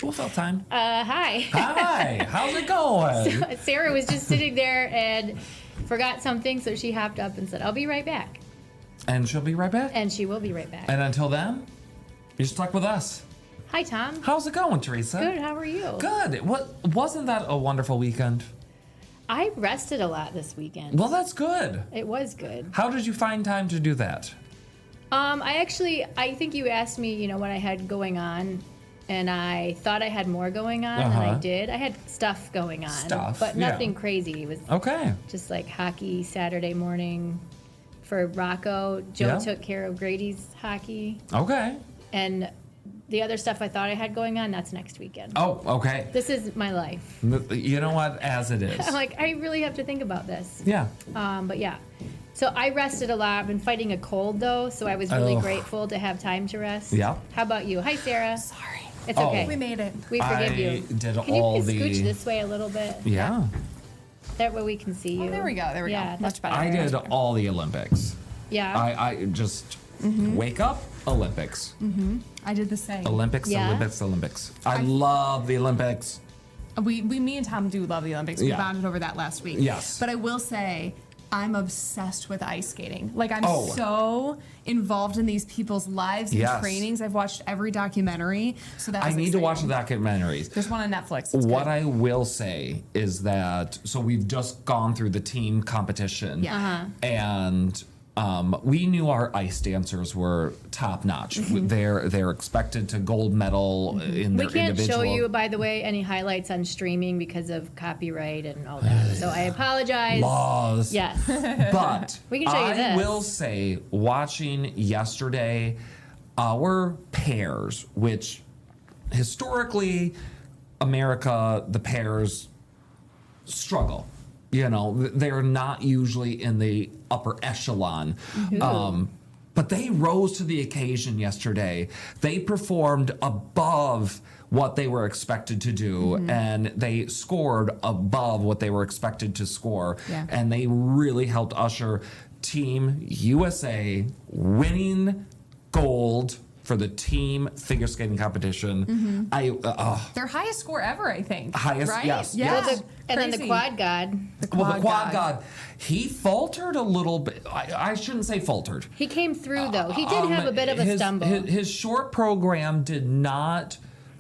We'll fill time. Hi. Hi. How's it going? So, Sara was just sitting there and forgot something, so she hopped up and said, I'll be right back. And she'll be right back. And she will be right back. And until then, you're stuck with us. Hi, Tom. How's it going, Teresa? Good. How are you? Good. Wasn't that a wonderful weekend? I rested a lot this weekend. Well, that's good. It was good. How did you find time to do that? I think you asked me, what I had going on, and I thought I had more going on than I did. I had stuff going on, but nothing crazy. It was just like hockey Saturday morning for Rocco. Joe took care of Grady's hockey. Okay. And the other stuff I thought I had going on, that's next weekend. Oh, okay. This is my life. You know what? As it is. I'm like, I really have to think about this. Yeah. But yeah. So I rested a lot. I've been fighting a cold, though, so I was really grateful to have time to rest. Yeah. How about you? Hi, Sarah. Sorry. It's okay. We made it. We forgive you. Did Can all you the... scooch this way a little bit? Yeah. That way we can see you. Oh, there we go. There we go. Much better. I did all the Olympics. Yeah. I just wake up, Olympics. I did the same. Olympics. I love the Olympics. Me and Tom do love the Olympics. We bonded over that last week. Yes. But I will say, I'm obsessed with ice skating. Like, I'm so involved in these people's lives and trainings. I've watched every documentary. So that's I need to watch the documentaries. There's one on Netflix. What I will say is that, so we've just gone through the team competition. Yeah. And we knew our ice dancers were top notch. They're expected to gold medal in their individual. We can't show you, by the way, any highlights on streaming because of copyright and all that. So I apologize. Laws. Yes. But we can show you this. I will say, watching yesterday, our pairs, which historically, America, the pairs struggle. They're not usually in the upper echelon. But they rose to the occasion yesterday. They performed above what they were expected to do, and they scored above what they were expected to score. Yeah. And they really helped usher Team USA winning gold for the team figure skating competition. Their highest score ever, I think. Highest, right? yes. Yeah. Yes. And then the quad god. The quad god. He faltered a little bit. I shouldn't say faltered. He came through, though. He did have a bit of a stumble. His short program did not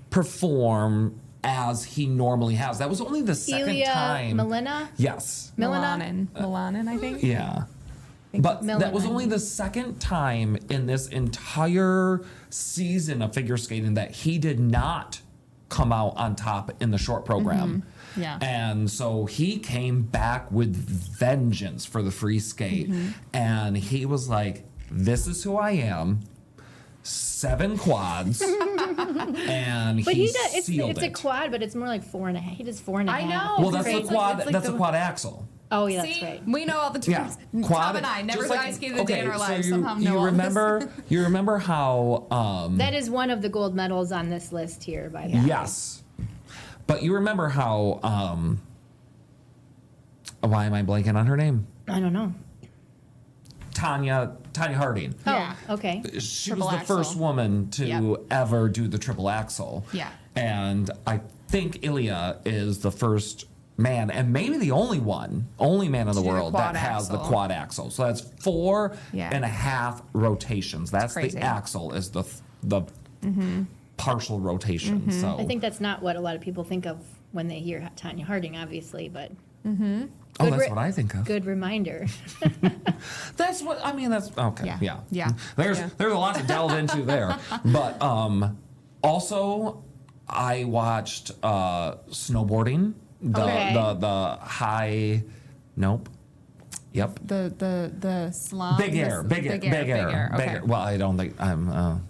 perform as he normally has. That was only the second time. Milana? Yes. Milanen, I think. Yeah. But that was only the second time in this entire season of figure skating that he did not come out on top in the short program. Yeah. And so he came back with vengeance for the free skate. And he was like, this is who I am. 7 quads. And But he does, sealed it's it. a quad, but it's more like 4.5. He does 4.5. I know. Well, that's Crazy. the quad. It's like That's a quad axle. Oh, yeah, See, that's right. we know all the terms. Yeah, quad. Tom and I never just ice skated a day in our lives. So Somehow know all this. you remember how? That is one of the gold medals on this list here, by the way. Yes, but you remember how? Why am I blanking on her name? I don't know. Tanya Harding. Yeah. Oh, okay. She Triple was the axle. first woman to ever do the triple axle. Yeah. And I think Ilya is the first man, and maybe the only man in the do the world that quad has the axle. quad axle. So that's 4.5 rotations. That's crazy. the axle is the partial rotation. So I think that's not what a lot of people think of when they hear Tanya Harding, obviously, but that's what I think of. good reminder. That's what I mean. That's okay. Yeah. There's a lot to delve into there, but also I watched snowboarding. The high. Nope. Yep. The slalom. Big air. Okay. Well, I don't think I'm.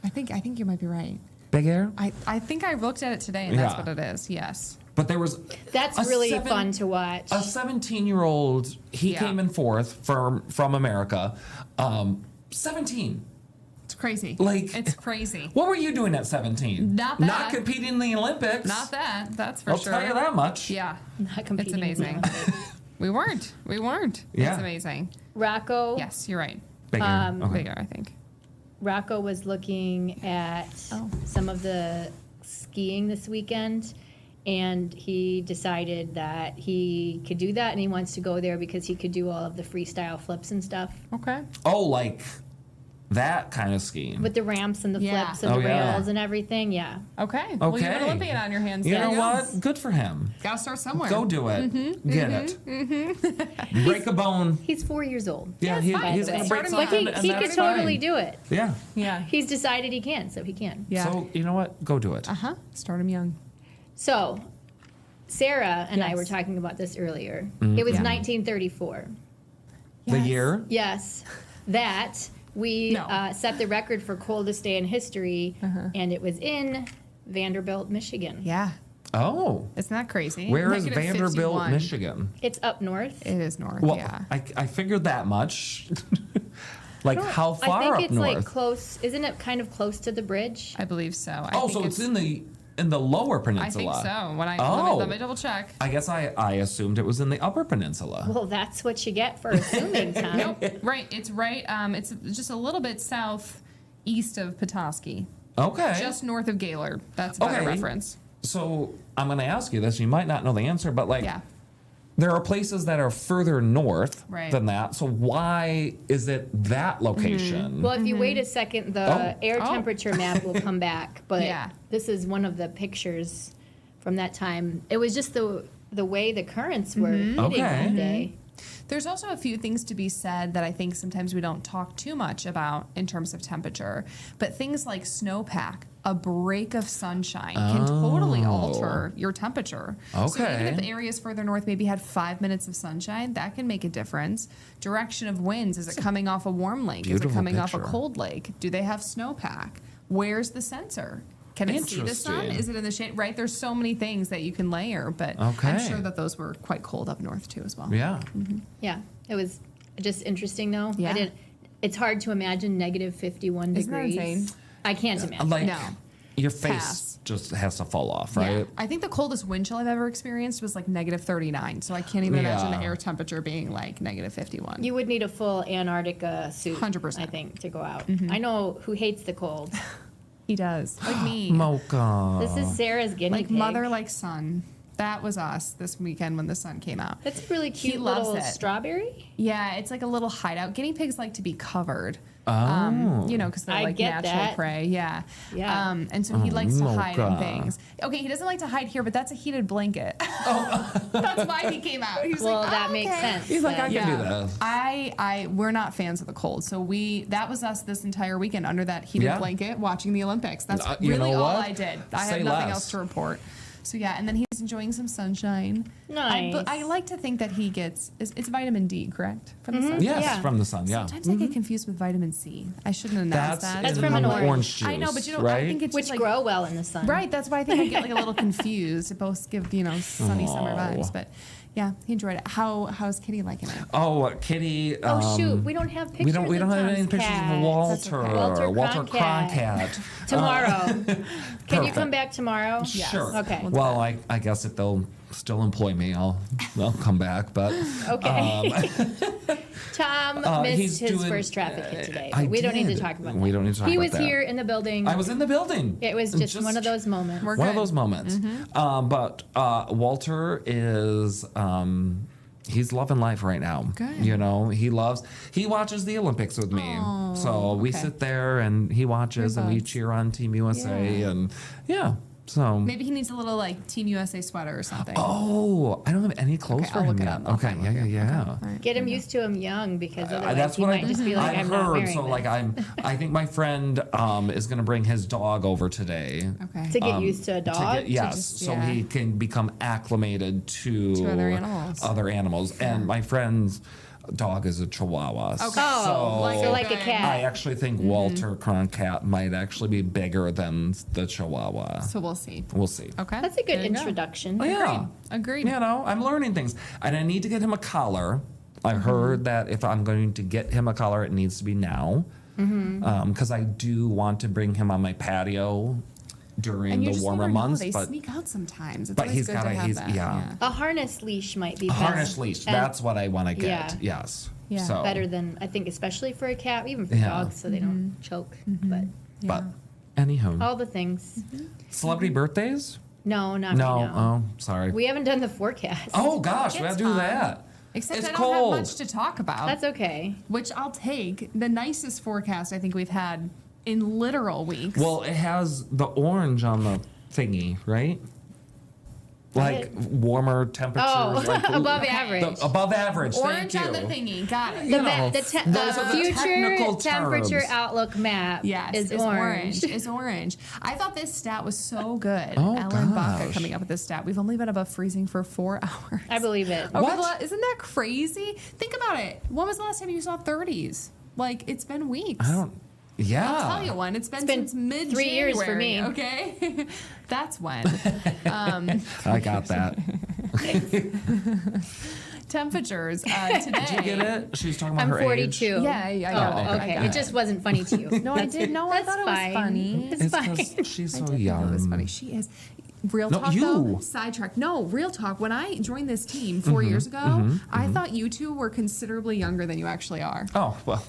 I think you might be right. Big air. I think I looked at it today, and that's what it is. Yes. But there was. That's really fun to watch. A 17-year-old. He came in fourth from America. 17. It's crazy. It's crazy. What were you doing at 17? Not that. Not competing in the Olympics. Not that. That's for I'll sure. tell you that much. Yeah. Not competing. It's amazing. We weren't. Yeah. It's amazing. Rocco. Yes, you're right. Bigger. Bigger, I think. Rocco was looking at some of the skiing this weekend. And he decided that he could do that, and he wants to go there because he could do all of the freestyle flips and stuff. Okay. Oh, like that kind of skiing. With the ramps and the flips and the rails and everything, yeah. Okay. Well, you have an Olympian on your hands. You know what? Good for him. Gotta start somewhere. Go do it. Get it. Break a bone. He's 4 years old. Yeah, he's going to break something, But he could totally do it. Yeah. Yeah. He's decided he can, so he can. Yeah. So, you know what? Go do it. Start him young. So, Sara and I were talking about this earlier. It was 1934. The year? Yes. That we set the record for coldest day in history, and it was in Vanderbilt, Michigan. Yeah. Oh. Isn't that crazy? Where is Vanderbilt, Michigan? It's up north. It is north, well, yeah. I figured that much. Like, how far up north? I think it's like close. Isn't it kind of close to the bridge? I believe so. So it's in the lower peninsula. I think so. Let me double check. I guess I assumed it was in the upper peninsula. Well, that's what you get for assuming, Tom. Nope. Right. It's right. It's just a little bit southeast of Petoskey. Okay. Just north of Gaylord. That's a better reference. So I'm going to ask you this. You might not know the answer, but there are places that are further north than that. So why is it that location? Well, if you wait a second, the air temperature map will come back. But this is one of the pictures from that time. It was just the way the currents were hitting that day. There's also a few things to be said that I think sometimes we don't talk too much about in terms of temperature. But things like snowpack, a break of sunshine can totally alter your temperature. Okay. So even if the areas further north maybe had 5 minutes of sunshine, that can make a difference. Direction of winds, is it coming off a warm lake? Is it coming off a cold lake? Do they have snowpack? Where's the sensor? Can it see the sun? Is it in the shade? Right, there's so many things that you can layer, but I'm sure that those were quite cold up north too as well. Yeah. Yeah, it was just interesting though. Yeah. It's hard to imagine negative 51 Isn't degrees. That insane? I can't imagine. No. Your face just has to fall off, right? Yeah. I think the coldest wind chill I've ever experienced was like negative 39. So I can't even imagine the air temperature being like negative 51. You would need a full Antarctica suit, 100%. I think, to go out. I know who hates the cold. He does. Like me. Mocha. This is Sarah's guinea pig. Like mother, like son. That was us this weekend when the sun came out. That's a really cute little strawberry. Yeah, it's like a little hideout. Guinea pigs like to be covered. Because they're like natural prey. Yeah. Yeah. And so he likes to hide in things. Okay, he doesn't like to hide here, but that's a heated blanket. That's why he came out. He was that makes sense. He's like, I can do that. We're not fans of the cold, so that was us this entire weekend under that heated blanket watching the Olympics. That's really all I did. I had nothing else to report. So yeah, and then he's enjoying some sunshine. Nice. I like to think that he gets it's vitamin D, correct? From the sun. Yes, from the sun. Yeah. Sometimes I get confused with vitamin C. I shouldn't have announced that. That's from an orange juice. I know, but right? I think it's which just grow well in the sun. Right. That's why I think I get like a little confused. It both give sunny summer vibes, but. Yeah, he enjoyed it. How's Kitty liking it? Oh, Kitty. Shoot, we don't have pictures. We don't have any pictures of Walter. Okay. Walter Cronkite. Tomorrow. Can you come back tomorrow? Sure. Okay. Well, I guess if they'll still employ me, I'll come back. But okay. Tom missed his first traffic hit today. We don't need to talk about that. We don't need to talk about that. He was that. here in the building. I was in the building. It was just one of those moments. One of those moments. But Walter is... he's loving life right now. Good. He watches the Olympics with me. So we sit there and he watches and we cheer on Team USA and so maybe he needs a little like Team USA sweater or something. Oh, I don't have any clothes for him yet. Okay, yeah. Right. Get him used to him young because otherwise that's he what might just be like, I'm not wearing so like I think my friend is going to bring his dog over today. Okay. To get used to a dog? So he can become acclimated to other animals. And my friend's dog is a Chihuahua. Okay. So like a cat. I actually think Walter Cronkite might actually be bigger than the Chihuahua. So we'll see. Okay. That's a good introduction. Oh, yeah. Agreed. I'm learning things. And I need to get him a collar. I heard that if I'm going to get him a collar, it needs to be now. Because I do want to bring him on my patio during the warmer months. They sneak out sometimes. It's but he's got a harness leash might be a harness leash. That's what I want to get. Yeah. Yes. Yeah. So. Better than I think, especially for a cat, even for dogs, so they don't choke. But Anywho. All the things. Celebrity birthdays? No, not right Oh, now. sorry. We haven't done the forecast. Oh, gosh, we have to do that. Except it's I don't cold. have much to talk about. That's okay. Which I'll take. The nicest forecast I think we've had in literal weeks. Well, it has the orange on the thingy, right? Like warmer temperatures. Oh, like, above average. Above average. Orange thank on you. the thingy. Got it. The future technical temperature terms. outlook map is orange. Is orange. I thought this stat was so good. Oh, Ellen Baca gosh. coming up with this stat. We've only been above freezing for 4 hours. I believe it. Isn't that crazy? Think about it. When was the last time you saw 30s? Like, it's been weeks. Yeah. I'll tell you one. It's been since mid-January. 3 years for me. Okay? That's when. I got that. Temperatures today. Did you get it? She was talking about I'm her 42. age. Yeah, I got it. Okay. It just wasn't funny to you. No, I did. No, I thought it was fine. funny. It's fine. Because she's so I did young. think it was funny. She is. Real No, talk, you. though. Sidetrack. No, real talk. When I joined this team 4 years ago, I thought you two were considerably younger than you actually are. Oh, well.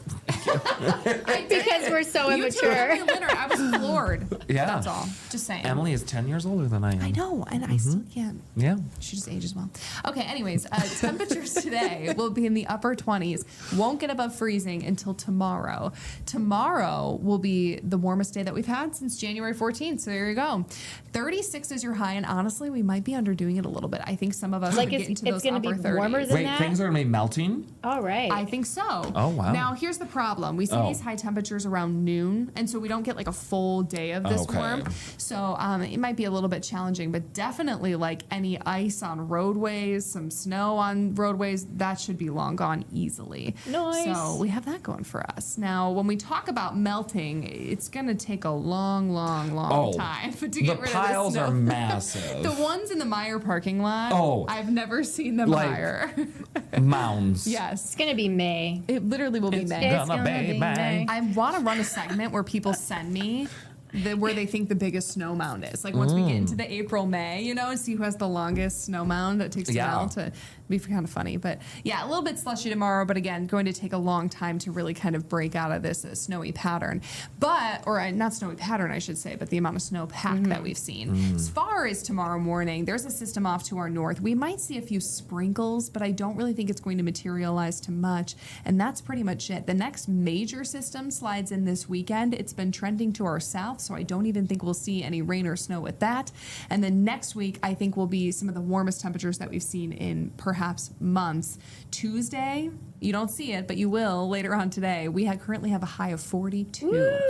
Because we're so You two were immature. really litter. I was floored. Yeah. That's all. Just saying. Emily is 10 years older than I am. I know, and I still can't. Yeah. She just ages well. Okay, anyways, temperatures today will be in the upper 20s. Won't get above freezing until tomorrow. Tomorrow will be the warmest day that we've had since January 14th. So there you go. 36 is your high, and honestly, we might be underdoing it a little bit. I think some of us Like could it's- get into it's those gonna upper be 30s. warmer than Wait, that? things are going to be melting? All right. I think so. Oh, wow. Now, here's the problem. We see these high temperatures around noon, and so we don't get like a full day of this Okay. warmth. So it might be a little bit challenging, but definitely like any ice on roadways, some snow on roadways, that should be long gone easily. Nice. So we have that going for us. Now, when we talk about melting, it's going to take a long time to get rid The piles of are the snow. massive. The ones in the Meyer parking lot, Oh. I've never seen them Like- higher. Mounds. Yes. It's going to be May. It literally will be It's May. It's gonna gonna be be May. May. I want to run a segment where people send me where they think the biggest snow mound is. Like once we get into the April, May, and see who has the longest snow mound that takes to melt. It'd be kind of funny. But yeah, a little bit slushy tomorrow, but again, going to take a long time to really kind of break out of this snowy pattern. Not snowy pattern, I should say, but the amount of snow pack that we've seen. As far as tomorrow morning, there's a system off to our north. We might see a few sprinkles, but I don't really think it's going to materialize to much. And that's pretty much it. The next major system slides in this weekend. It's been trending to our south, so I don't even think we'll see any rain or snow with that. And then next week, I think will be some of the warmest temperatures that we've seen in perhaps months. Tuesday, you don't see it, but you will later on today. We currently have a high of 42.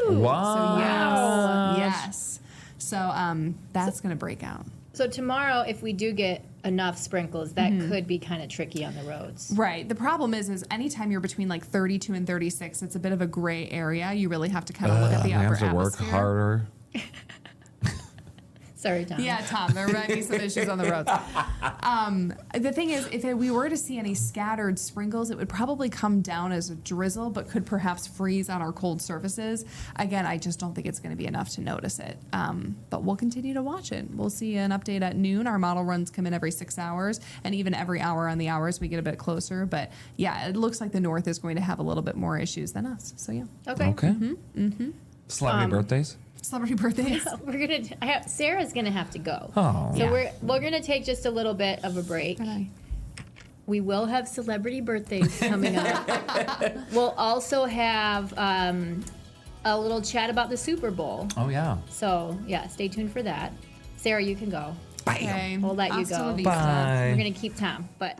Woo! Wow. So yes. So that's going to break out. So tomorrow, if we do get enough sprinkles, that could be kind of tricky on the roads. Right. The problem is anytime you're between like 32 and 36, it's a bit of a gray area. You really have to kind of look at the I upper have to work atmosphere. harder. Sorry, Tom. Yeah, Tom, there might be some issues on the roads. The thing is, if we were to see any scattered sprinkles, it would probably come down as a drizzle, but could perhaps freeze on our cold surfaces. Again, I just don't think it's going to be enough to notice it. But we'll continue to watch it. We'll see an update at noon. Our model runs come in every 6 hours, and even every hour on the hours we get a bit closer. But yeah, it looks like the north is going to have a little bit more issues than us. So yeah. Okay. Celebrity birthdays? Celebrity birthdays. Sarah's gonna have to go. Oh. So we're gonna take just a little bit of a break. We will have celebrity birthdays coming up. We'll also have a little chat about the Super Bowl. Oh, yeah. So yeah, stay tuned for that. Sarah, you can go. Okay. We'll let you Hasta la go. vista. Bye. We're gonna keep Tom, but.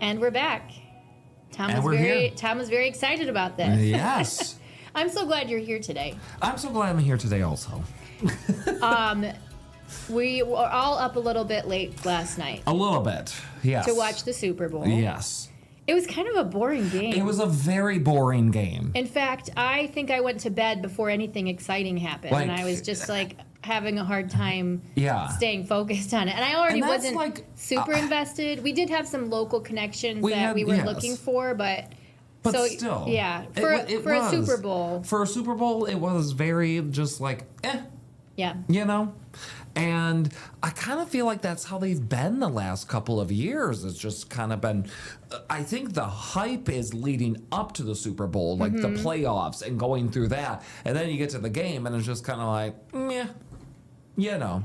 And we're back. Tom And was we're here. very excited about this. Yes. I'm so glad you're here today. I'm so glad I'm here today also. We were all up a little bit late last night A little bit. Yes. to watch the Super Bowl. Yes. It was kind of a boring game. It was a very boring game. In fact, I think I went to bed before anything exciting happened, and I was just like having a hard time staying focused on it. And I already And that's wasn't like, super invested. We did have some local connections We that had- we were yes. looking for, but so, still. yeah, It for a was. Super Bowl. For a Super Bowl, it was very just like, Yeah. you know? And I kind of feel like that's how they've been the last couple of years. It's just kind of been, I think the hype is leading up to the Super Bowl, like the playoffs and going through that. And then you get to the game and it's just kind of like, meh, you know.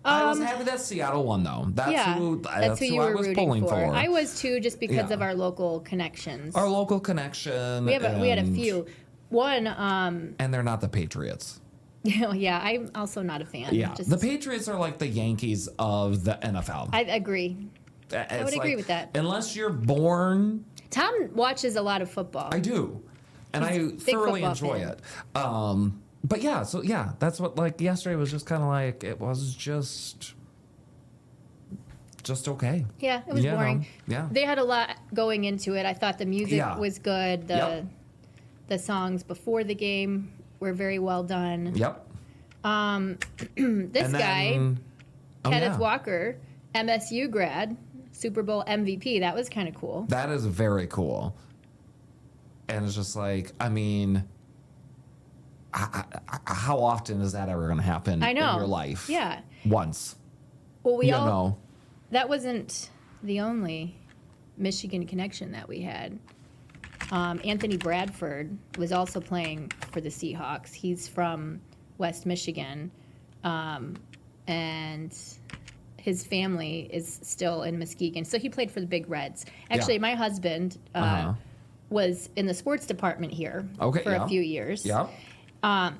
I was happy that Seattle won, though. That's who I was pulling for. I was too, just because of our local connections. Our local connection. We had a few. One. And they're not the Patriots. Yeah, I'm also not a fan. Yeah, the Patriots are like the Yankees of the NFL. I agree. I would agree with that. Unless you're born. Tom watches a lot of football. I do, and I thoroughly enjoy it. But yeah, so yeah, that's what, like, yesterday was just kind of like, it was just okay. Yeah, it was boring. Yeah. They had a lot going into it. I thought the music was good. The songs before the game were very well done. Yep. This guy, Kenneth Walker, MSU grad, Super Bowl MVP, that was kind of cool. That is very cool. And it's just like, I mean, how often is that ever going to happen in your life? Yeah. Once. Well, that wasn't the only Michigan connection that we had. Anthony Bradford was also playing for the Seahawks. He's from West Michigan, and his family is still in Muskegon. So he played for the Big Reds. Actually, my husband was in the sports department here for a few years. Yeah.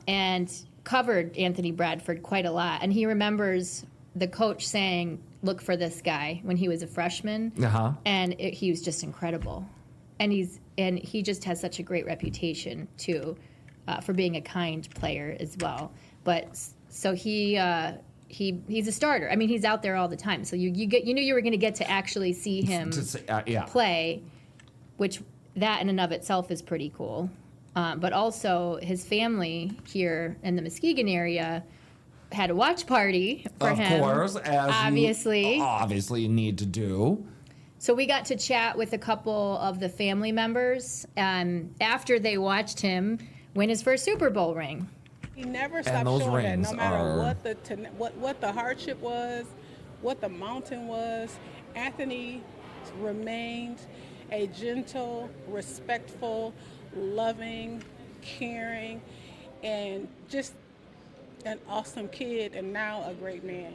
And covered Anthony Bradford quite a lot. And he remembers the coach saying, look for this guy when he was a freshman. And he was just incredible. And he just has such a great reputation, too, for being a kind player as well. But so he's a starter. I mean, he's out there all the time. So you knew you were going to get to actually see him play, which that in and of itself is pretty cool. But also his family here in the Muskegon area had a watch party for him. Of course, as obviously you need to do. So we got to chat with a couple of the family members after they watched him win his first Super Bowl ring. He never stopped showing that, no matter what the hardship was, what the mountain was. Anthony remained a gentle, respectful, loving, caring, and just an awesome kid, and now a great man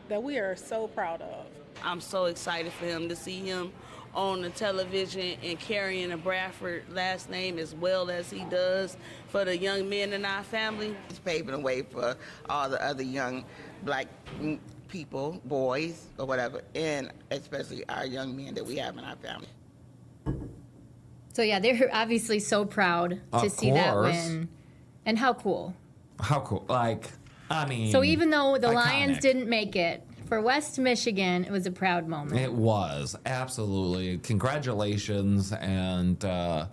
that we are so proud of. I'm so excited for him to see him on the television and carrying a Bradford last name as well as he does for the young men in our family. He's paving the way for all the other young black people, boys or whatever, and especially our young men that we have in our family. So yeah, they're obviously so proud to see that win. And how cool. How cool. Like, I mean, so even though the Lions didn't make it, for West Michigan, it was a proud moment. It was, absolutely. Congratulations, and to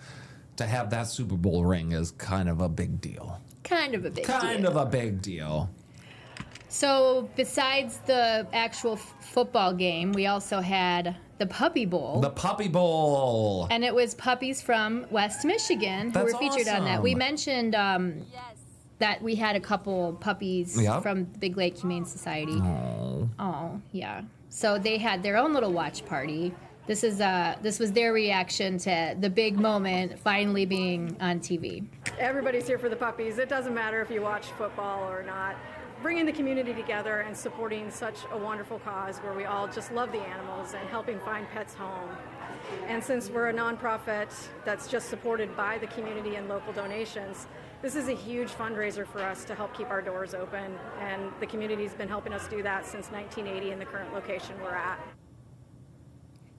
have that Super Bowl ring is kind of a big deal. Kind of a big deal. So besides the actual football game, we also had the Puppy Bowl. The Puppy Bowl. And it was puppies from West Michigan who were featured on that. We mentioned that we had a couple puppies from the Big Lake Humane Society. Oh, yeah. So they had their own little watch party. This was their reaction to the big moment finally being on TV. Everybody's here for the puppies. It doesn't matter if you watch football or not. Bringing the community together and supporting such a wonderful cause where we all just love the animals and helping find pets home. And since we're a nonprofit that's just supported by the community and local donations, this is a huge fundraiser for us to help keep our doors open. And the community's been helping us do that since 1980 in the current location we're at.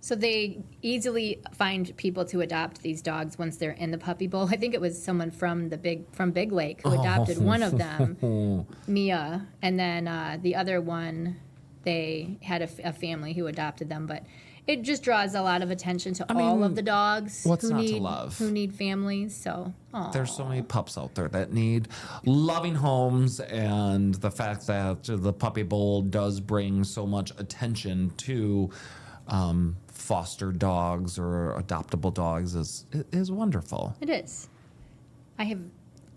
So they easily find people to adopt these dogs once they're in the Puppy Bowl. I think it was someone from Big Lake who adopted one of them, Mia, and then the other one, they had a family who adopted them. But it just draws a lot of attention to all of the dogs who need families. So there's so many pups out there that need loving homes, and the fact that the Puppy Bowl does bring so much attention to foster dogs or adoptable dogs is wonderful. It is. I have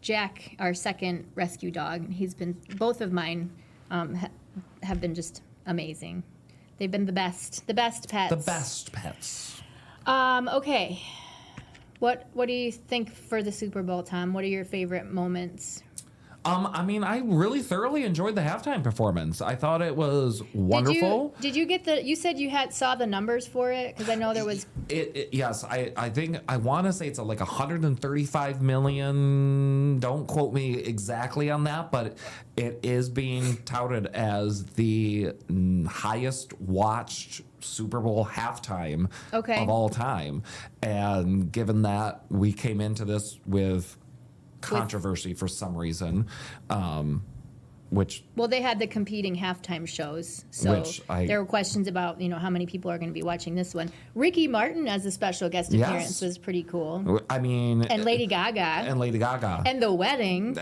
Jack, our second rescue dog, and both of mine have been just amazing. They've been the best pets. The best pets. Okay. What do you think for the Super Bowl, Tom? What are your favorite moments? I mean, I really thoroughly enjoyed the halftime performance. I thought it was wonderful. Did you get you said you saw the numbers for it? Because I know there was... Yes, I think, I want to say it's like 135 million. Don't quote me exactly on that, but it is being touted as the highest watched Super Bowl halftime of all time. And given that we came into this with controversy for some reason, well, they had the competing halftime shows, so there were questions about how many people are going to be watching this one. Ricky Martin as a special guest appearance was pretty cool. I mean, and Lady Gaga, and the wedding,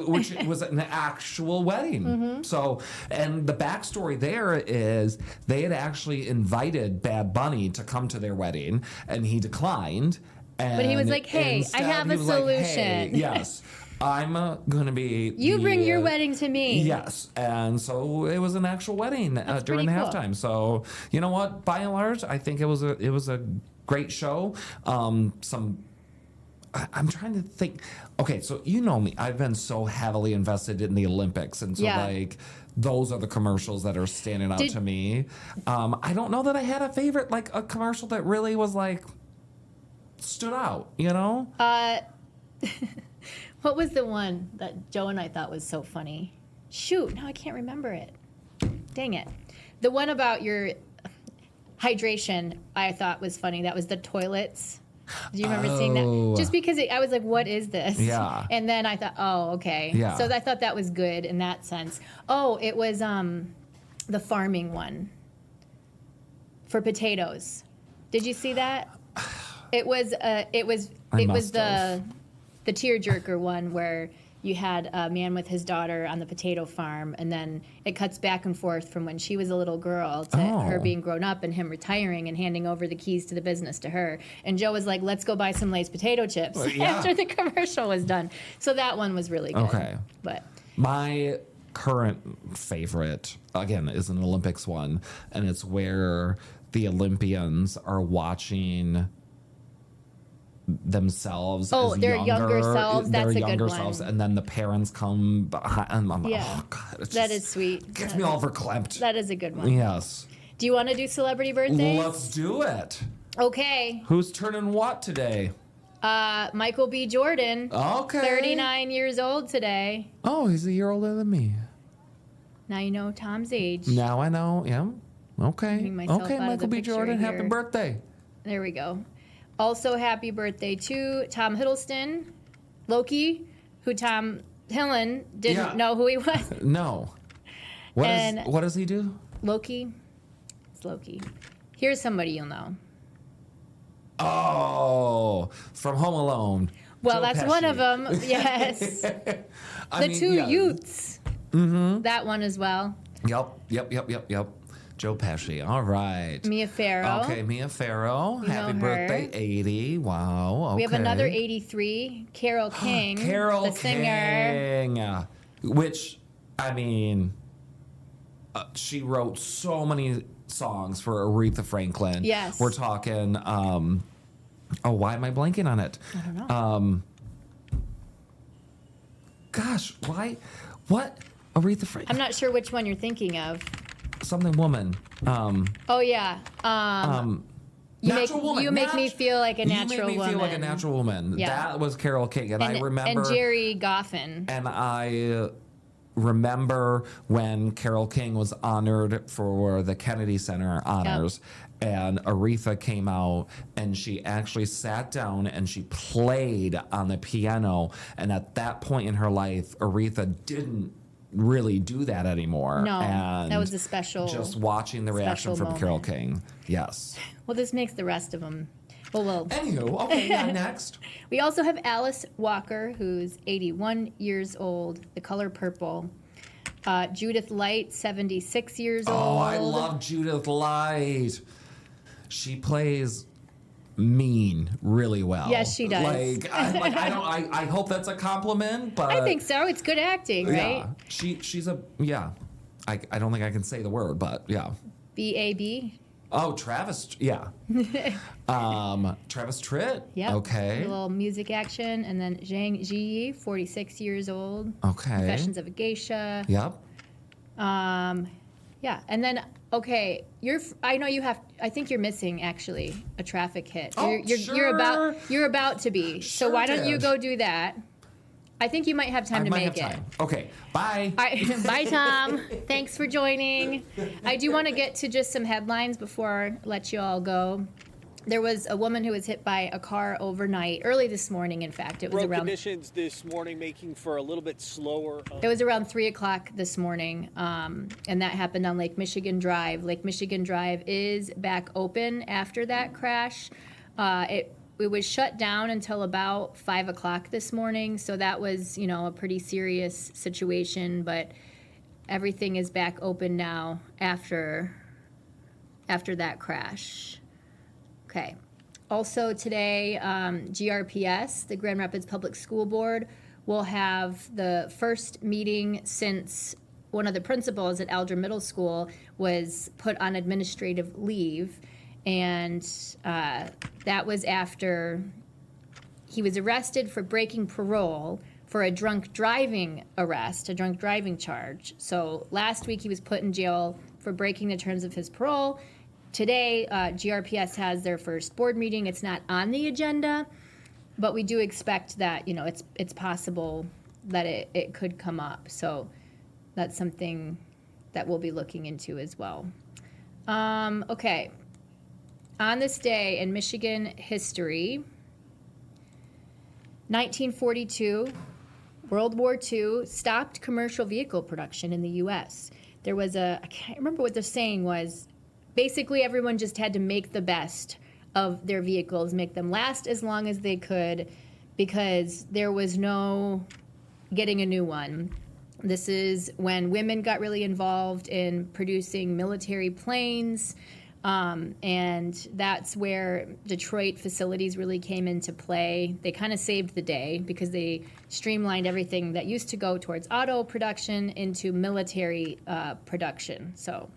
which was an actual wedding. Mm-hmm. So, and the backstory there is they had actually invited Bad Bunny to come to their wedding, and he declined. But he was like, "Hey, I have a solution." Like, hey, yes, I'm going to be... You bring your wedding to me. Yes. And so it was an actual wedding during the halftime. So, you know what? By and large, I think it was a great show. I'm trying to think. Okay, so you know me. I've been so heavily invested in the Olympics. And so, like, those are the commercials that are standing out to me. I don't know that I had a favorite, like, a commercial that really was, like, stood out, What was the one that Joe and I thought was so funny? Shoot, now I can't remember it. Dang it. The one about your hydration I thought was funny. That was the toilets. Do you remember seeing that? Just because I was like, what is this? Yeah. And then I thought, oh, okay. Yeah. So I thought that was good in that sense. Oh, it was the farming one for potatoes. Did you see that? It was the tearjerker one where you had a man with his daughter on the potato farm, and then it cuts back and forth from when she was a little girl to her being grown up and him retiring and handing over the keys to the business to her. And Joe was like, "Let's go buy some Lay's potato chips," after the commercial was done. So that one was really good. Okay. But my current favorite, again, is an Olympics one, and it's where the Olympians are watching themselves as their younger selves. That's a good one. And then the parents come behind. And I'm like, oh God, that is sweet. Gets me all verklempt. That is a good one. Yes. Do you want to do celebrity birthdays? Let's do it. Okay. Who's turning what today? Michael B. Jordan. Okay. 39 years old today. Oh, he's a year older than me. Now you know Tom's age. Now I know. Yeah. Okay. Okay, Michael B. Jordan, here. happy birthday. There we go. Also, happy birthday to Tom Hiddleston, Loki, who Tom Hillen didn't know who he was. No. What does he do? Loki. It's Loki. Here's somebody you'll know. Oh, from Home Alone. Well, Joe that's Pesci. One of them. Yes. Two Utes. Mm-hmm. That one as well. Yep. Joe Pesci. All right. Mia Farrow. Okay, Mia Farrow. Happy birthday, 80. Wow. Okay. We have another 83, Carole King. Carole the singer. King. Which, I mean, she wrote so many songs for Aretha Franklin. Yes. We're talking, why am I blanking on it? I don't know. Gosh, why? What? Aretha Franklin. I'm not sure which one you're thinking of. Something woman. Oh yeah. Natural woman. You make me feel like a natural woman. You make me feel like a natural woman. Yeah. That was Carole King, and I remember. And Jerry Goffin. And I remember when Carole King was honored for the Kennedy Center honors, and Aretha came out, and she actually sat down and she played on the piano. And at that point in her life, Aretha didn't really do that anymore. No, and that was a special. Just watching the reaction from Carole King. Yes. Well, this makes the rest of them. Well. Anywho, okay, next. We also have Alice Walker, who's 81 years old. The Color Purple. Judith Light, 76 years old. Oh, I love Judith Light. She plays mean really well. Yes, she does. I hope that's a compliment, but I think so. It's good acting, right? Yeah. She's I don't think I can say the word, but yeah. B-A-B. Oh, Travis. Yeah. Travis Tritt. Yep. Okay. A little music action. And then Zhang Ji, 46 years old. Okay. Confessions of a Geisha. Yep. Yeah. And then, okay, I know you have, I think you're missing actually a traffic hit. Oh, You're about to be. Sure so why don't you did. go do that? I think you might have time to make it. Okay, bye. Bye, Tom. Thanks for joining. I do want to get to just some headlines before I let you all go. There was a woman who was hit by a car overnight, early this morning, in fact. It was Road around conditions this morning making for a little bit slower. It was around 3 o'clock this morning, and that happened on Lake Michigan Drive. Lake Michigan Drive is back open after that crash. It was shut down until about 5 o'clock this morning, so that was, a pretty serious situation, but everything is back open now after that crash. Okay. Also today, GRPS, the Grand Rapids Public School Board, will have the first meeting since one of the principals at Alger Middle School was put on administrative leave. And that was after he was arrested for breaking parole for a drunk driving arrest, a drunk driving charge. So last week he was put in jail for breaking the terms of his parole. Today, GRPS has their first board meeting. It's not on the agenda, but we do expect that, it's possible that it could come up. So that's something that we'll be looking into as well. Okay. On this day in Michigan history, 1942, World War II stopped commercial vehicle production in the U.S. There was I can't remember what the saying was. Basically, everyone just had to make the best of their vehicles, make them last as long as they could, because there was no getting a new one. This is when women got really involved in producing military planes. And that's where Detroit facilities really came into play. They kind of saved the day because they streamlined everything that used to go towards auto production into military production. So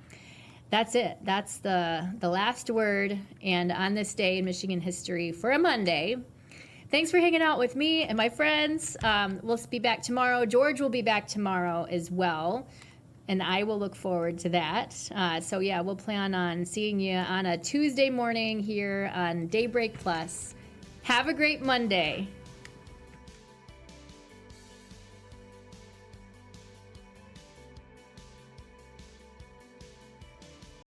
that's it. That's the last word. And on this day in Michigan history for a Monday, thanks for hanging out with me and my friends. We'll be back tomorrow. George will be back tomorrow as well. And I will look forward to that. So, yeah, we'll plan on seeing you on a Tuesday morning here on Daybreak Plus. Have a great Monday.